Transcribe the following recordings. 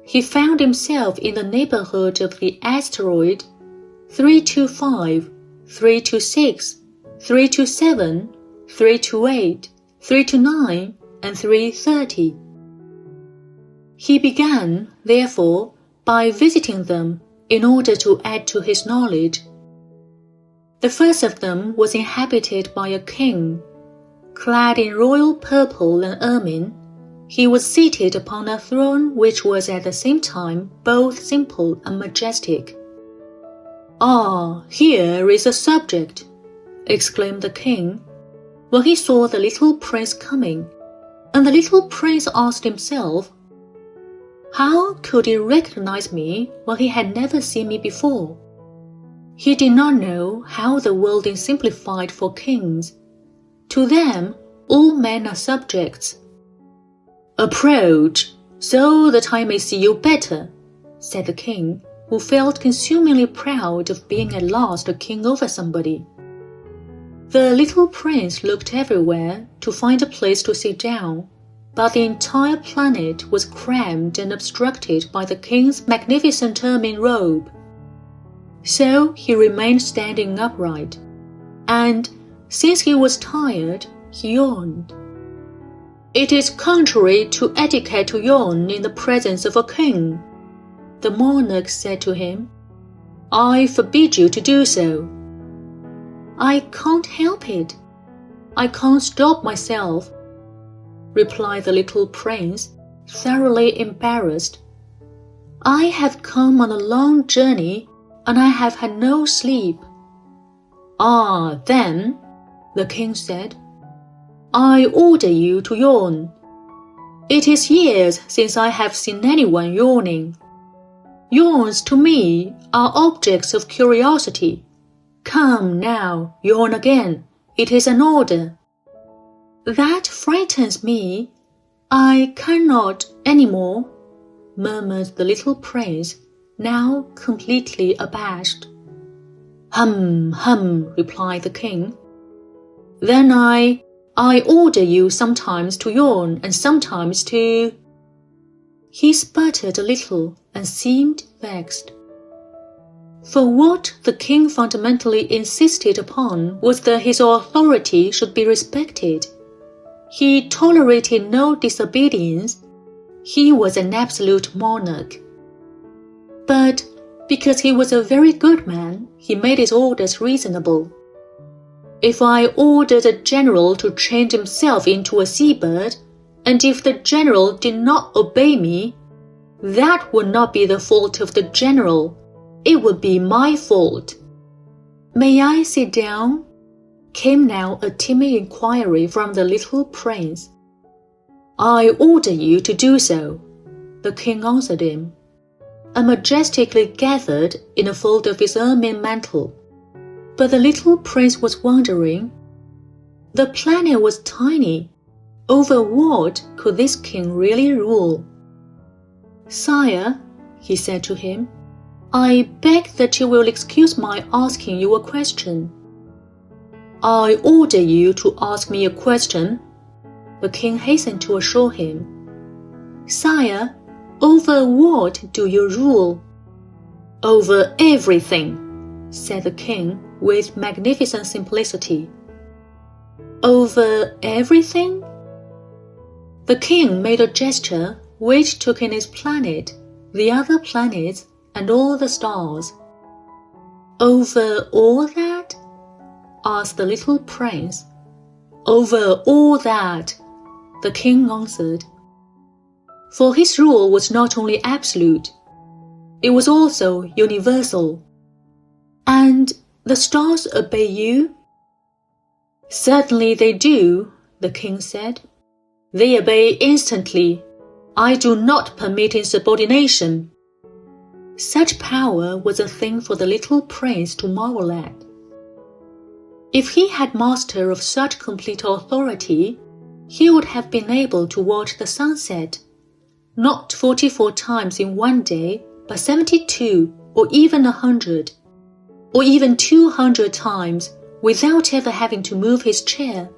he found himself in the neighborhood of the asteroid 325, 326, 327, 328, 329, and 330. He began, therefore, by visiting them in order to add to his knowledge. The first of them was inhabited by a king. Clad in royal purple and ermine, he was seated upon a throne which was at the same time both simple and majestic. "Ah, here is a subject," exclaimed the king, when he saw the little prince coming, and the little prince asked himself, how could he recognize me when he had never seen me before? He did not know how the world is simplified for kings. To them, all men are subjects. "Approach, so that I may see you better," said the king, who felt consumingly proud of being at last a king over somebody. The little prince looked everywhere to find a place to sit down, but the entire planet was crammed and obstructed by the king's magnificent ermine robe. So he remained standing upright, and since he was tired, he yawned. "It is contrary to etiquette to yawn in the presence of a king," the monarch said to him. "I forbid you to do so." "I can't help it. I can't stop myself," replied the little prince, thoroughly embarrassed. "I have come on a long journey, and I have had no sleep." "Ah, then," the king said, "I order you to yawn. It is years since I have seen anyone yawning. Yawns to me are objects of curiosity. Come now, yawn again. It is an order." "That frightens me. I cannot any more," murmured the little prince, now completely abashed. "Hum, hum," replied the king. "Then I order you sometimes to yawn and sometimes to—" He sputtered a little and seemed vexed. For what the king fundamentally insisted upon was that his authority should be respected. He tolerated no disobedience. He was an absolute monarch. But because he was a very good man, he made his orders reasonable. If I ordered a general to change himself into a seabird, and if the general did not obey me, that would not be the fault of the general. It would be my fault. "May I sit down?" came now a timid inquiry from the little prince. "I order you to do so," the king answered him, and majestically gathered in a fold of his ermine mantle. But the little prince was wondering. The planet was tiny. Over what could this king really rule? "Sire," he said to him, "I beg that you will excuse my asking you a question." "I order you to ask me a question," the king hastened to assure him. "Sire, over what do you rule?" "Over everything," said the king with magnificent simplicity. "Over everything?" The king made a gesture which took in his planet, the other planets, and all the stars. "Over all that?" asked the little prince. "Over all that," the king answered. For his rule was not only absolute, it was also universal. "And the stars obey you?" "Certainly they do," the king said. "They obey instantly. I do not permit insubordination." Such power was a thing for the little prince to marvel at. If he had master of such complete authority, he would have been able to watch the sunset, not 44 times in one day, but 72, or even 100, or even 200 times, without ever having to move his chair.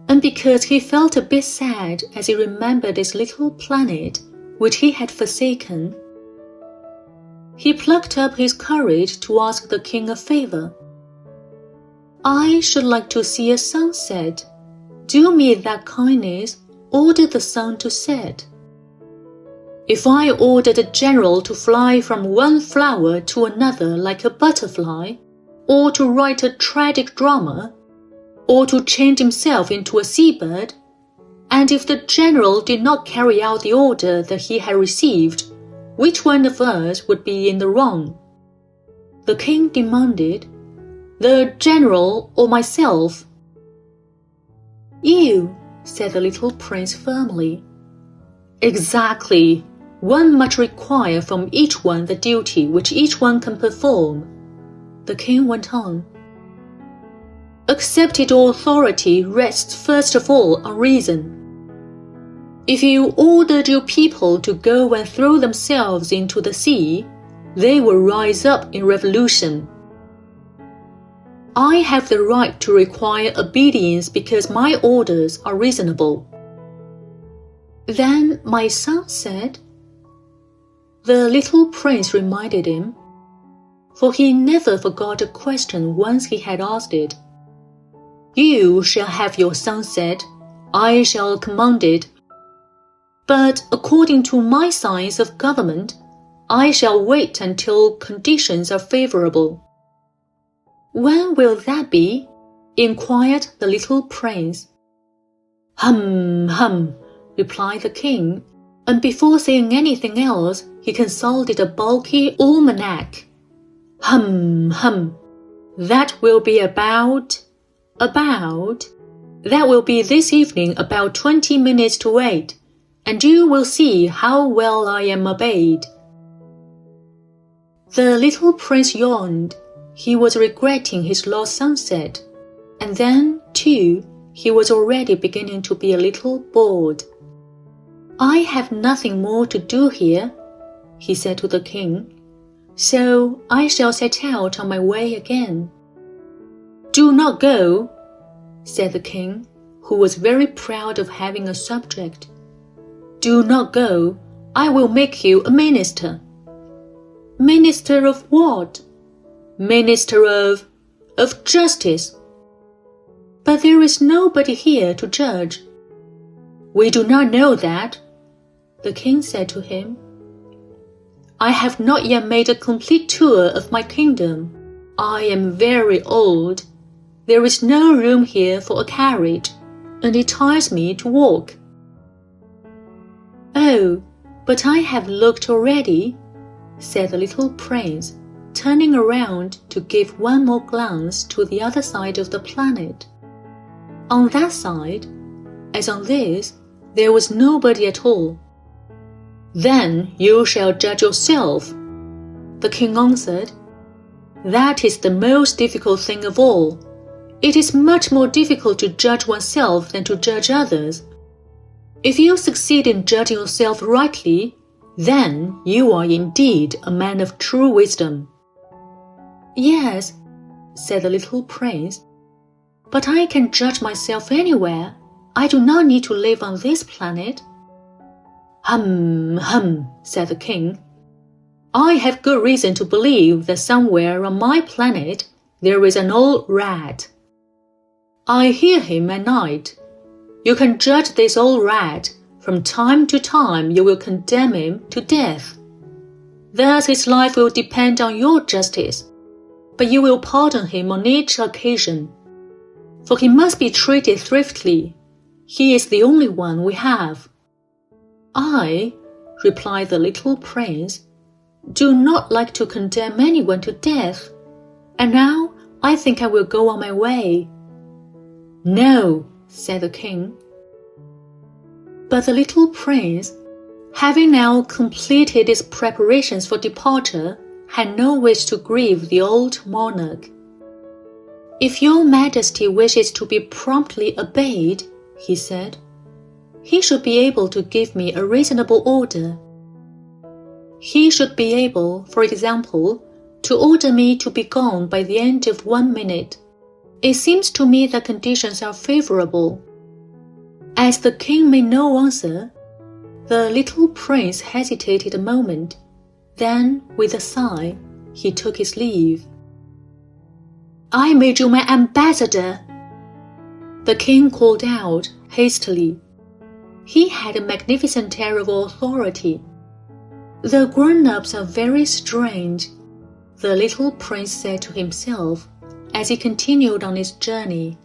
And because he felt a bit sad as he remembered his little planet, which he had forsaken. He plucked up his courage to ask the king a favor. "I should like to see a sunset. Do me that kindness, order the sun to set." "If I ordered a general to fly from one flower to another like a butterfly, or to write a tragic drama, or to change himself into a seabird, and if the general did not carry out the order that he had received, which one of us would be in the wrong?" The king demanded. "The general or myself?" "You," said the little prince firmly. "Exactly. One must require from each one the duty which each one can perform," the king went on. "Accepted authority rests first of all on reason. If you ordered your people to go and throw themselves into the sea, they will rise up in revolution. I have the right to require obedience because my orders are reasonable." "Then my son said," the little prince reminded him, for he never forgot a question once he had asked it. "You shall have your sunset, I shall command it. But according to my science of government, I shall wait until conditions are favorable." "When will that be?" inquired the little prince. "Hum, hum," replied the king, and before saying anything else, he consulted a bulky almanac. "Hum, hum. That will be that will be this evening about 20 minutes to 8, and you will see how well I am obeyed." The little prince yawned. He was regretting his lost sunset, and then, too, he was already beginning to be a little bored. "I have nothing more to do here," he said to the king, "so I shall set out on my way again." "Do not go," said the king, who was very proud of having a subject. "Do not go. I will make you a minister." "Minister of what?" "Minister of justice." "But there is nobody here to judge." "We do not know that," the king said to him. "I have not yet made a complete tour of my kingdom. I am very old. There is no room here for a carriage, and it tires me to walk." "Oh, but I have looked already," said the little prince, turning around to give one more glance to the other side of the planet. On that side, as on this, there was nobody at all. "Then you shall judge yourself," the king answered. "That is the most difficult thing of all. It is much more difficult to judge oneself than to judge others. If you succeed in judging yourself rightly, then you are indeed a man of true wisdom." "Yes," said the little prince, "but I can judge myself anywhere. I do not need to live on this planet." "Hum, hum," said the king. "I have good reason to believe that somewhere on my planet there is an old rat. I hear him at night. You can judge this old rat. From time to time you will condemn him to death. Thus his life will depend on your justice, but you will pardon him on each occasion. For he must be treated thriftily. He is the only one we have." "I," replied the little prince, "do not like to condemn anyone to death, and now I think I will go on my way." "No," said the king. But the little prince, having now completed his preparations for departure, had no wish to grieve the old monarch. "If your majesty wishes to be promptly obeyed," he said, "he should be able to give me a reasonable order. He should be able, for example, to order me to be gone by the end of 1 minute. It seems to me that conditions are favorable." As the king made no answer, The little prince hesitated a moment. Then, with a sigh, he took his leave. "I made you my ambassador," the king called out hastily. He had a magnificent air of authority. "The grown-ups are very strange," the little prince said to himself as he continued on his journey.